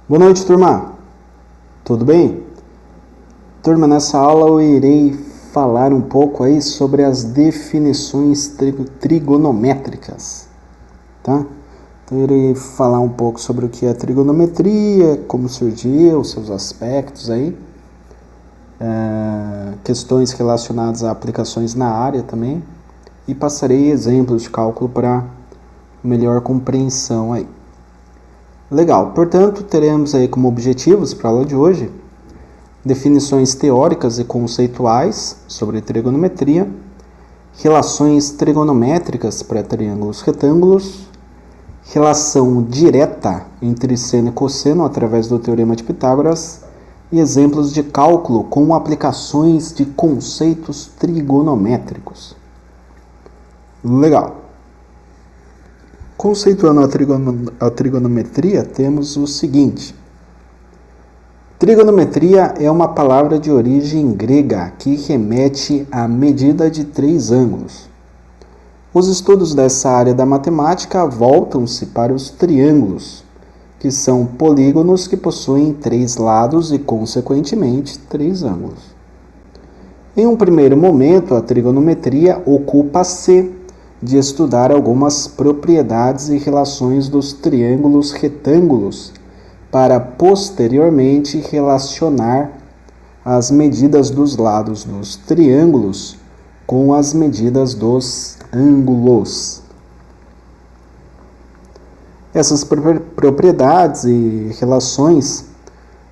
Boa noite, turma. Tudo bem? Turma, nessa aula eu irei falar um pouco aí sobre as definições trigonométricas, tá? Então eu irei falar um pouco sobre o que é trigonometria, como surgiu, seus aspectos aí, questões relacionadas a aplicações na área também, e passarei exemplos de cálculo para melhor compreensão aí. Legal, portanto, teremos aí como objetivos para a aula de hoje definições teóricas e conceituais sobre trigonometria, relações trigonométricas para triângulos retângulos, relação direta entre seno e cosseno através do teorema de Pitágoras e exemplos de cálculo com aplicações de conceitos trigonométricos. Legal. Conceituando a trigonometria, temos o seguinte. Trigonometria é uma palavra de origem grega que remete à medida de 3 ângulos. Os estudos dessa área da matemática voltam-se para os triângulos, que são polígonos que possuem 3 lados e, consequentemente, 3 ângulos. Em um primeiro momento, a trigonometria ocupa-se de estudar algumas propriedades e relações dos triângulos retângulos, para posteriormente relacionar as medidas dos lados dos triângulos com as medidas dos ângulos. Essas propriedades e relações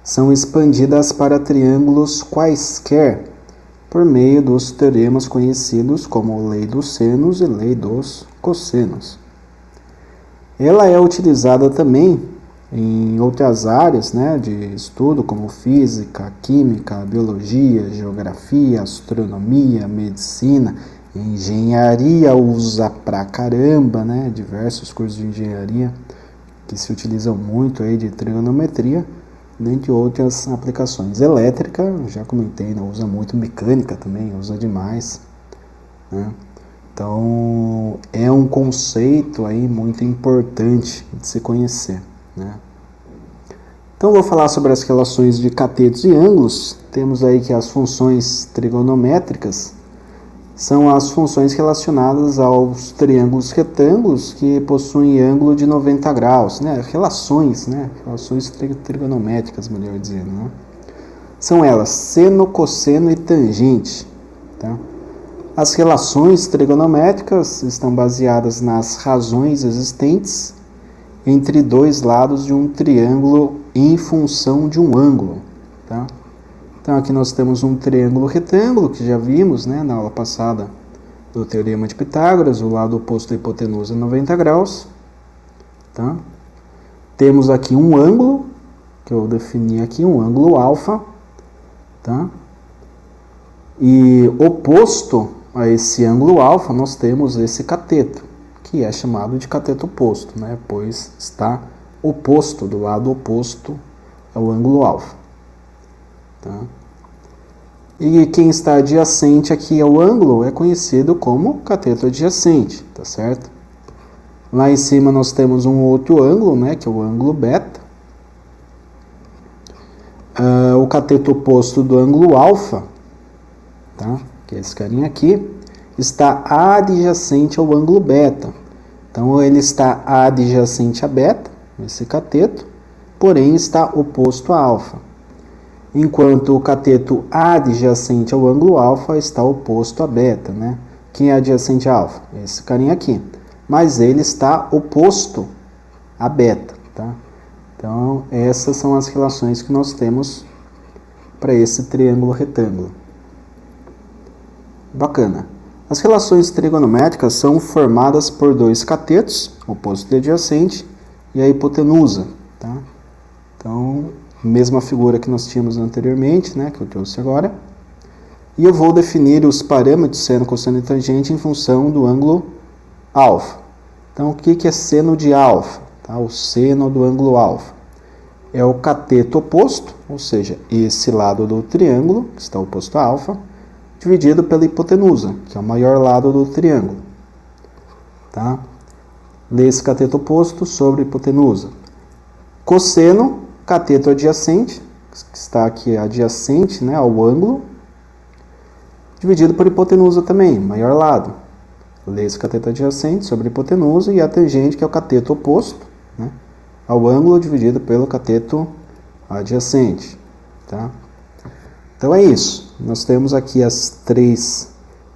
são expandidas para triângulos quaisquer por meio dos teoremas conhecidos como lei dos senos e lei dos cossenos. Ela é utilizada também em outras áreas, de estudo, como física, química, biologia, geografia, astronomia, medicina, engenharia usa pra caramba, diversos cursos de engenharia que se utilizam muito aí de trigonometria, dentre outras aplicações. Elétrica, já comentei, usa muito, mecânica também, usa demais, Então, é um conceito aí muito importante de se conhecer, Então, vou falar sobre as relações de catetos e ângulos. Temos aí que as funções trigonométricas são as funções relacionadas aos triângulos retângulos que possuem ângulo de 90 graus, Relações trigonométricas, melhor dizendo, São elas seno, cosseno e tangente, tá? As relações trigonométricas estão baseadas nas razões existentes entre dois lados de um triângulo em função de um ângulo, tá? Então, aqui nós temos um triângulo retângulo, que já vimos, na aula passada do Teorema de Pitágoras, o lado oposto da hipotenusa é 90 graus, tá? Temos aqui um ângulo, que eu defini aqui, um ângulo alfa, tá? E oposto a esse ângulo alfa, nós temos esse cateto, que é chamado de cateto oposto, pois está oposto, do lado oposto ao ângulo alfa. Tá? E quem está adjacente aqui ao ângulo é conhecido como cateto adjacente, tá certo? Lá em cima nós temos um outro ângulo, que é o ângulo beta. O cateto oposto do ângulo alfa, tá? Que é esse carinha aqui, está adjacente ao ângulo beta. Então ele está adjacente a beta, esse cateto, porém está oposto a alfa. Enquanto o cateto adjacente ao ângulo alfa está oposto a beta, Quem é adjacente a alfa? Esse carinha aqui. Mas ele está oposto a beta, tá? Então, essas são as relações que nós temos para esse triângulo retângulo. Bacana. As relações trigonométricas são formadas por dois catetos, oposto e adjacente, e a hipotenusa, tá? Então, mesma figura que nós tínhamos anteriormente, que eu trouxe agora. E eu vou definir os parâmetros seno, cosseno e tangente em função do ângulo alfa. Então, o que é seno de alfa? Tá? O seno do ângulo alfa é o cateto oposto, ou seja, esse lado do triângulo, que está oposto a alfa, dividido pela hipotenusa, que é o maior lado do triângulo. Tá? Lê esse cateto oposto sobre a hipotenusa. Cosseno cateto adjacente, que está aqui adjacente, né, ao ângulo, dividido por hipotenusa também, maior lado. Lê-se cateto adjacente sobre hipotenusa e a tangente, que é o cateto oposto, né, ao ângulo, dividido pelo cateto adjacente. Tá? Então é isso. Nós temos aqui as 3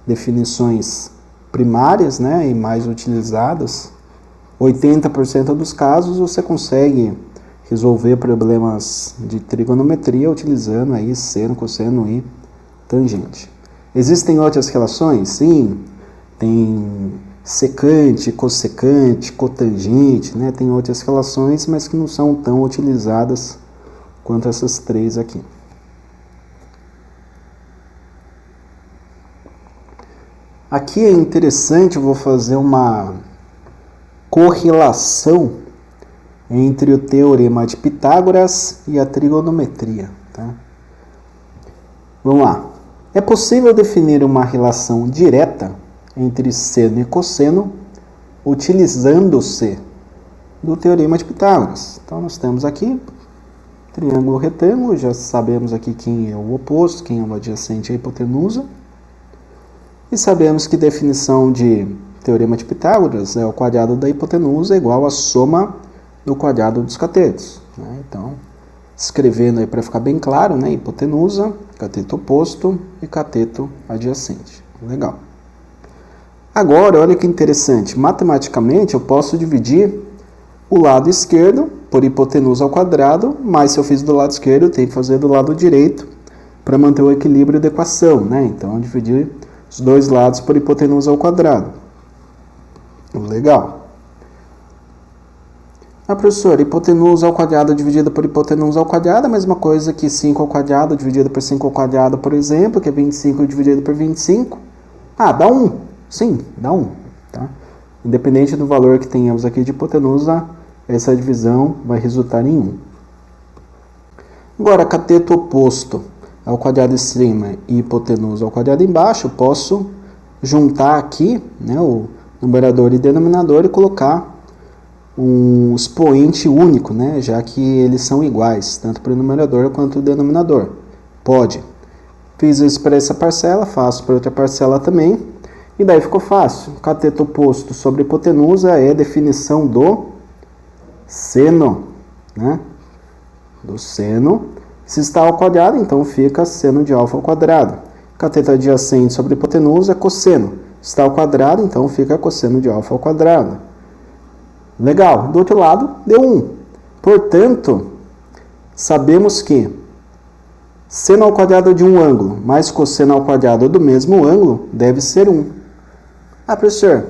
definições primárias, né, e mais utilizadas. 80% dos casos você consegue resolver problemas de trigonometria utilizando aí seno, cosseno e tangente. Existem outras relações? Sim, tem secante, cossecante, cotangente, né? Tem outras relações, mas que não são tão utilizadas quanto essas 3 aqui. Aqui é interessante, eu vou fazer uma correlação entre o teorema de Pitágoras e a trigonometria. Tá? Vamos lá. É possível definir uma relação direta entre seno e cosseno utilizando-se do teorema de Pitágoras. Então, nós temos aqui triângulo retângulo, já sabemos aqui quem é o oposto, quem é o adjacente à hipotenusa. E sabemos que definição de teorema de Pitágoras é o quadrado da hipotenusa igual à soma do quadrado dos catetos. Né? Então, escrevendo aí para ficar bem claro, né? Hipotenusa, cateto oposto e cateto adjacente. Legal. Agora, olha que interessante. Matematicamente, eu posso dividir o lado esquerdo por hipotenusa ao quadrado, mas se eu fiz do lado esquerdo, eu tenho que fazer do lado direito para manter o equilíbrio da equação. Né? Então, eu dividi os dois lados por hipotenusa ao quadrado. Legal. Professor, hipotenusa ao quadrado dividida por hipotenusa ao quadrado é a mesma coisa que 5 ao quadrado dividido por 5 ao quadrado, por exemplo, que é 25 dividido por 25. Dá 1. Sim, dá 1. Tá? Independente do valor que tenhamos aqui de hipotenusa, essa divisão vai resultar em 1. Agora, cateto oposto ao quadrado em cima e hipotenusa ao quadrado embaixo, eu posso juntar aqui, né, o numerador e denominador e colocar um expoente único, né, já que eles são iguais, tanto para o numerador quanto o denominador. Pode. Fiz isso para essa parcela, faço para outra parcela também, e daí ficou fácil. Cateto oposto sobre hipotenusa é definição do seno, né, do seno. Se está ao quadrado, então fica seno de alfa ao quadrado. Cateto adjacente sobre hipotenusa é cosseno. Se está ao quadrado, então fica cosseno de alfa ao quadrado. Legal. Do outro lado, deu 1. Portanto, sabemos que seno ao quadrado de um ângulo mais cosseno ao quadrado do mesmo ângulo deve ser 1. Professor,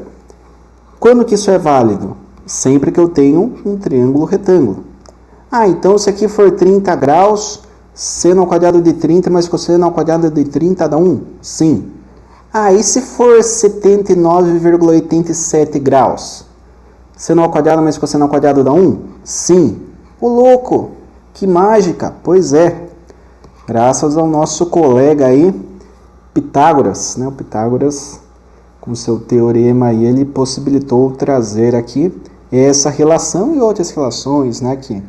quando que isso é válido? Sempre que eu tenho um triângulo retângulo. Então se aqui for 30 graus, seno ao quadrado de 30 mais cosseno ao quadrado de 30 dá 1? Sim. E se for 79,87 graus? Seno ao quadrado mais cosseno ao quadrado dá 1? Sim. Ô louco, que mágica! Pois é. Graças ao nosso colega aí, Pitágoras, né? O Pitágoras, com seu teorema aí, ele possibilitou trazer aqui essa relação e outras relações, né? Que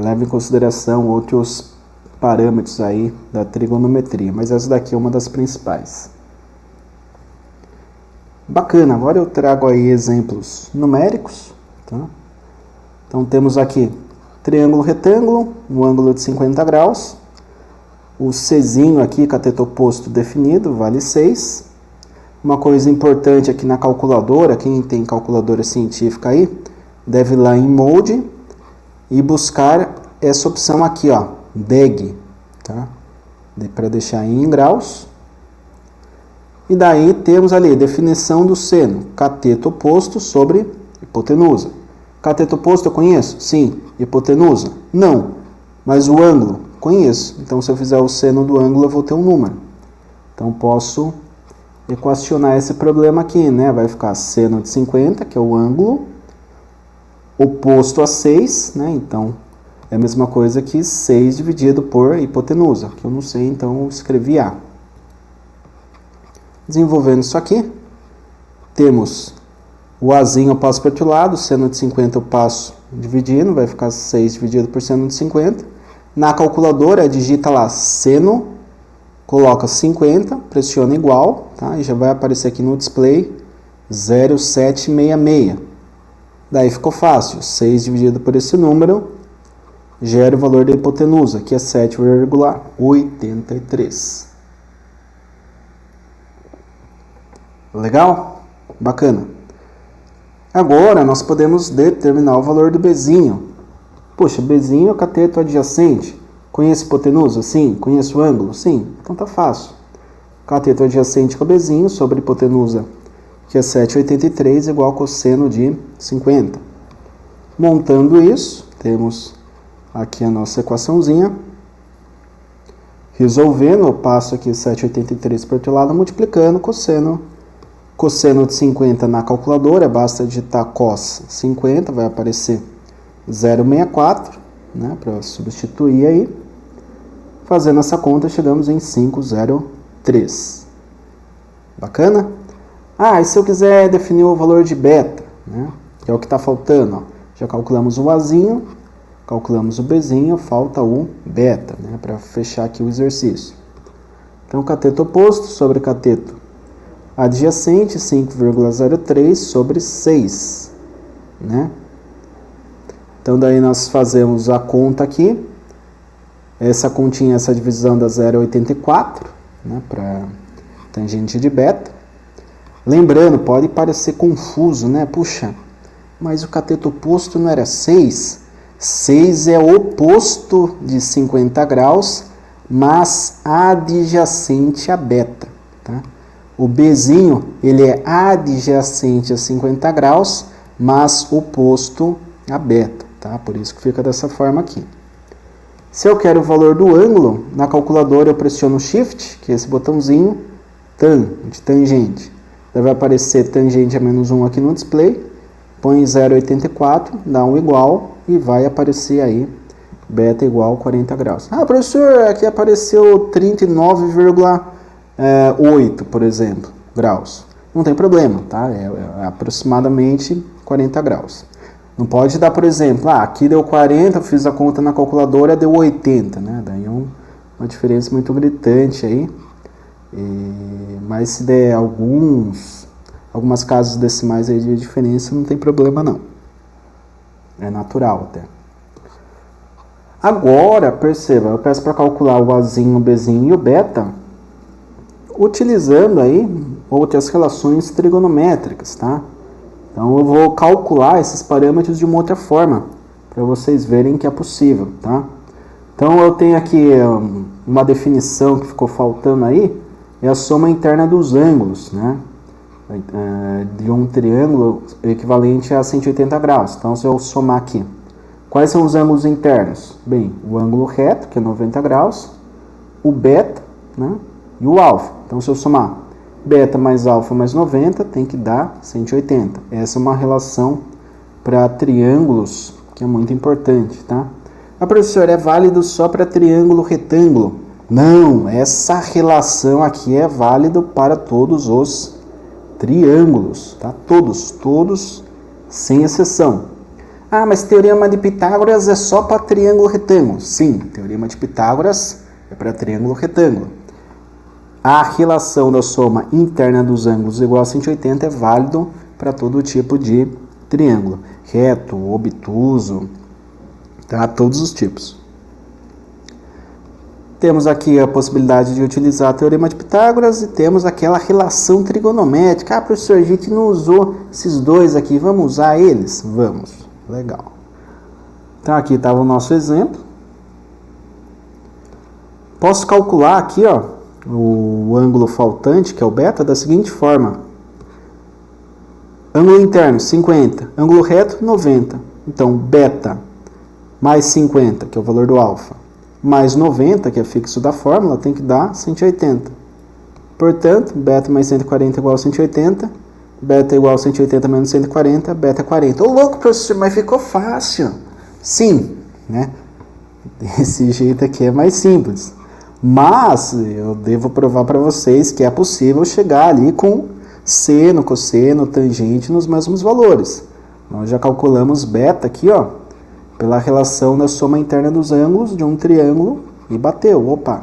levam em consideração outros parâmetros aí da trigonometria. Mas essa daqui é uma das principais. Bacana, agora eu trago aí exemplos numéricos. Tá? Então temos aqui triângulo retângulo, um ângulo de 50 graus. O Czinho aqui, cateto oposto definido, vale 6. Uma coisa importante aqui na calculadora, quem tem calculadora científica aí, deve ir lá em Mode e buscar essa opção aqui, ó, DEG, tá? Para deixar em graus. E daí temos ali definição do seno, cateto oposto sobre hipotenusa. Cateto oposto eu conheço? Sim. Hipotenusa? Não. Mas o ângulo? Conheço. Então se eu fizer o seno do ângulo eu vou ter um número. Então posso equacionar esse problema aqui, né? Vai ficar seno de 50, que é o ângulo, oposto a 6, né? Então é a mesma coisa que 6 dividido por hipotenusa, que eu não sei, então eu escrevi A. Desenvolvendo isso aqui, temos o Azinho eu passo para o outro lado, seno de 50 eu passo dividindo, vai ficar 6 dividido por seno de 50. Na calculadora, digita lá seno, coloca 50, pressiona igual, tá? E já vai aparecer aqui no display 0,766. Daí ficou fácil, 6 dividido por esse número gera o valor da hipotenusa, que é 7,83. Legal? Bacana. Agora nós podemos determinar o valor do Bzinho. Poxa, Bzinho é o cateto adjacente. Conhece hipotenusa? Sim. Conhece o ângulo? Sim. Então tá fácil. Cateto adjacente com Bzinho sobre hipotenusa, que é 7,83, igual ao cosseno de 50. Montando isso, temos aqui a nossa equaçãozinha. Resolvendo, eu passo aqui 7,83 para o outro lado, multiplicando cosseno de 50 na calculadora, basta digitar cos 50, vai aparecer 0,64, né, para substituir aí. Fazendo essa conta, chegamos em 503. Bacana? E se eu quiser definir o valor de beta, né, que é o que está faltando, ó. Já calculamos o Azinho, calculamos o Bzinho, falta o beta, né, para fechar aqui o exercício. Então, cateto oposto sobre cateto adjacente, 5,03 sobre 6, né? Então, daí nós fazemos a conta aqui. Essa continha, essa divisão dá 0,84, né, para tangente de beta. Lembrando, pode parecer confuso, né? Puxa, mas o cateto oposto não era 6? 6 é o oposto de 50 graus, mas adjacente a beta, tá? O Bzinho, ele é adjacente a 50 graus, mas oposto a beta, tá? Por isso que fica dessa forma aqui. Se eu quero o valor do ângulo, na calculadora eu pressiono Shift, que é esse botãozinho, tan, de tangente. Daí vai aparecer tangente a menos 1 aqui no display, põe 0,84, dá um igual e vai aparecer aí beta igual a 40 graus. Professor, aqui apareceu 39,8, por exemplo, graus. Não tem problema, tá? É aproximadamente 40 graus. Não pode dar, por exemplo, aqui deu 40, fiz a conta na calculadora, deu 80, né? Daí é uma diferença muito gritante aí. Mas se der algumas casas decimais aí de diferença, não tem problema não. É natural até. Agora, perceba, eu peço para calcular o Azinho, o Bzinho e o beta, utilizando aí outras relações trigonométricas, tá? Então eu vou calcular esses parâmetros de uma outra forma, para vocês verem que é possível, tá? Então eu tenho aqui uma definição que ficou faltando aí, é a soma interna dos ângulos, né? De um triângulo equivalente a 180 graus. Então se eu somar aqui, quais são os ângulos internos? Bem, o ângulo reto, que é 90 graus, o beta, né? E o alfa. Então se eu somar beta mais alfa mais 90, tem que dar 180. Essa é uma relação para triângulos que é muito importante, tá? Professor, é válido só para triângulo retângulo? Não, essa relação aqui é válido para todos os triângulos, tá? Todos, sem exceção. Mas teorema de Pitágoras é só para triângulo retângulo? Sim, teorema de Pitágoras é para triângulo retângulo. A relação da soma interna dos ângulos igual a 180 é válido para todo tipo de triângulo. Reto, obtuso, tá? Todos os tipos. Temos aqui a possibilidade de utilizar o teorema de Pitágoras e temos aquela relação trigonométrica. Professor, a gente não usou esses dois aqui, vamos usar eles? Vamos, legal. Então aqui estava o nosso exemplo. Posso calcular aqui, o ângulo faltante, que é o beta, da seguinte forma. Ângulo interno, 50. Ângulo reto, 90. Então, beta mais 50, que é o valor do alfa, mais 90, que é fixo da fórmula, tem que dar 180. Portanto, beta mais 140 igual a 180. Beta igual a 180 menos 140, beta é 40. Ô louco, professor, mas ficou fácil. Sim, né? Desse jeito aqui é mais simples. Mas eu devo provar para vocês que é possível chegar ali com seno, cosseno, tangente nos mesmos valores. Nós já calculamos beta aqui, pela relação da soma interna dos ângulos de um triângulo e bateu. Opa!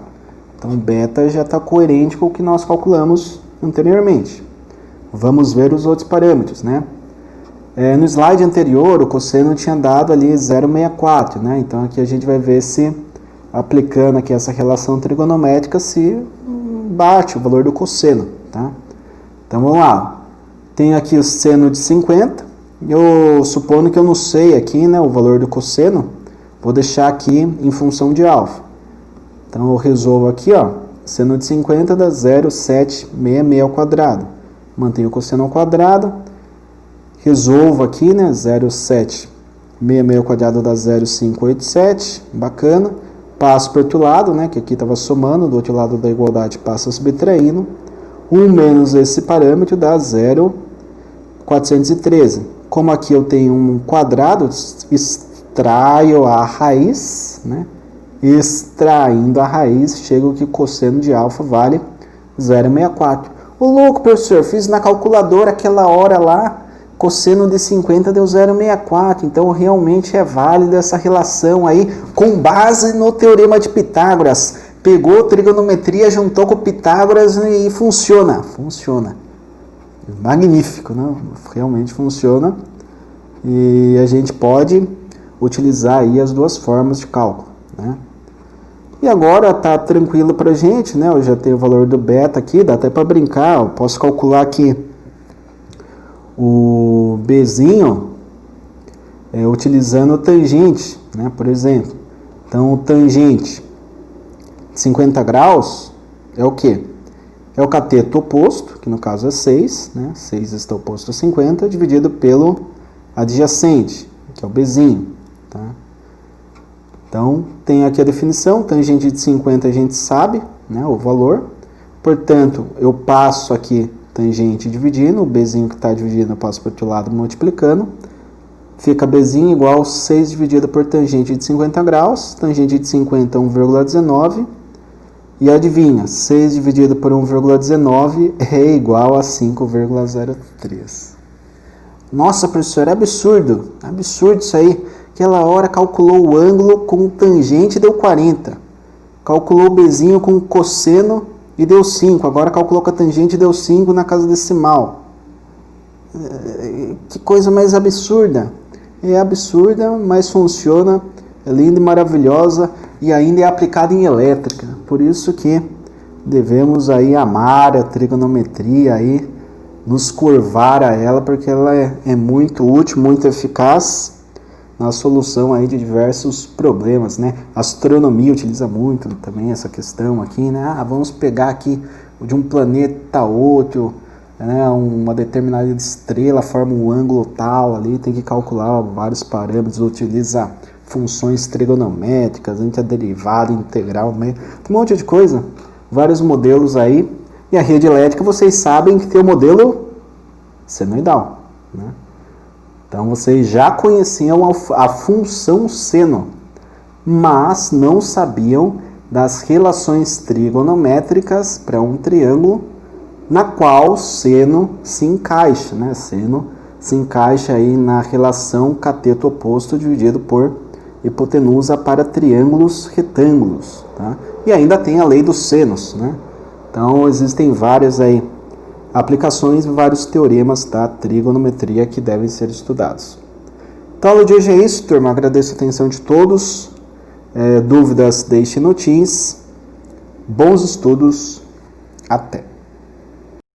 Então, beta já está coerente com o que nós calculamos anteriormente. Vamos ver os outros parâmetros, né? No slide anterior, o cosseno tinha dado ali 0,64, né? Então, aqui a gente vai ver se, aplicando aqui essa relação trigonométrica, se bate o valor do cosseno, tá? Então, vamos lá. Tem aqui o seno de 50. Eu supondo que eu não sei aqui, né, o valor do cosseno, vou deixar aqui em função de alfa. Então, eu resolvo aqui, ó, seno de 50 dá 0,766 ao quadrado. Mantenho o cosseno ao quadrado. Resolvo aqui, né, 0,766 ao quadrado dá 0,587, bacana. Passo para o outro lado, né, que aqui estava somando, do outro lado da igualdade passa subtraindo. 1 menos esse parâmetro dá 0,413. Como aqui eu tenho um quadrado, extraio a raiz, né? Extraindo a raiz, chego que o cosseno de alfa vale 0,64. Ô louco, professor, fiz na calculadora aquela hora lá, cosseno de 50 deu 0,64. Então realmente é válida essa relação aí, com base no teorema de Pitágoras. Pegou trigonometria, juntou com Pitágoras e funciona. Funciona. Magnífico, né? Realmente funciona. E a gente pode utilizar aí as duas formas de cálculo, né? E agora tá tranquilo pra gente, né? Eu já tenho o valor do beta aqui, dá até para brincar. Eu posso calcular aqui o Bzinho utilizando o tangente, né? Por exemplo. Então, o tangente de 50 graus é o quê? É o cateto oposto, que no caso é 6, né? 6 está oposto a 50, dividido pelo adjacente, que é o Bzinho, tá? Então, tem aqui a definição, tangente de 50 a gente sabe, né, o valor. Portanto, eu passo aqui tangente dividindo, o Bzinho que está dividindo eu passo para o outro lado multiplicando. Fica Bzinho igual 6 dividido por tangente de 50 graus, tangente de 50 é 1,19. E adivinha, 6 dividido por 1,19 é igual a 5,03. Nossa, professor, é absurdo isso aí. Aquela hora calculou o ângulo com tangente e deu 40. Calculou o Bzinho com cosseno e deu 5. Agora calculou com a tangente e deu 5 na casa decimal. Que coisa mais absurda. É absurda, mas funciona, é linda e maravilhosa e ainda é aplicada em elétrica. Por isso que devemos aí amar a trigonometria aí, nos curvar a ela, porque ela é muito útil, muito eficaz na solução aí de diversos problemas, né? A astronomia utiliza muito também essa questão aqui, né? Vamos pegar aqui de um planeta a outro, né? Uma determinada estrela forma um ângulo tal ali, tem que calcular vários parâmetros, utiliza funções trigonométricas, derivada, integral, um monte de coisa, vários modelos aí. E a rede elétrica, vocês sabem que tem o modelo senoidal, né? Então, vocês já conheciam a função seno, mas não sabiam das relações trigonométricas para um triângulo, na qual seno se encaixa, né? Seno se encaixa aí na relação cateto oposto dividido por hipotenusa para triângulos retângulos, tá? E ainda tem a lei dos senos, né? Então, existem várias aí aplicações e vários teoremas da trigonometria que devem ser estudados. Então, a aula de hoje é isso, turma. Agradeço a atenção de todos. Dúvidas, deixe no Teams. Bons estudos. Até!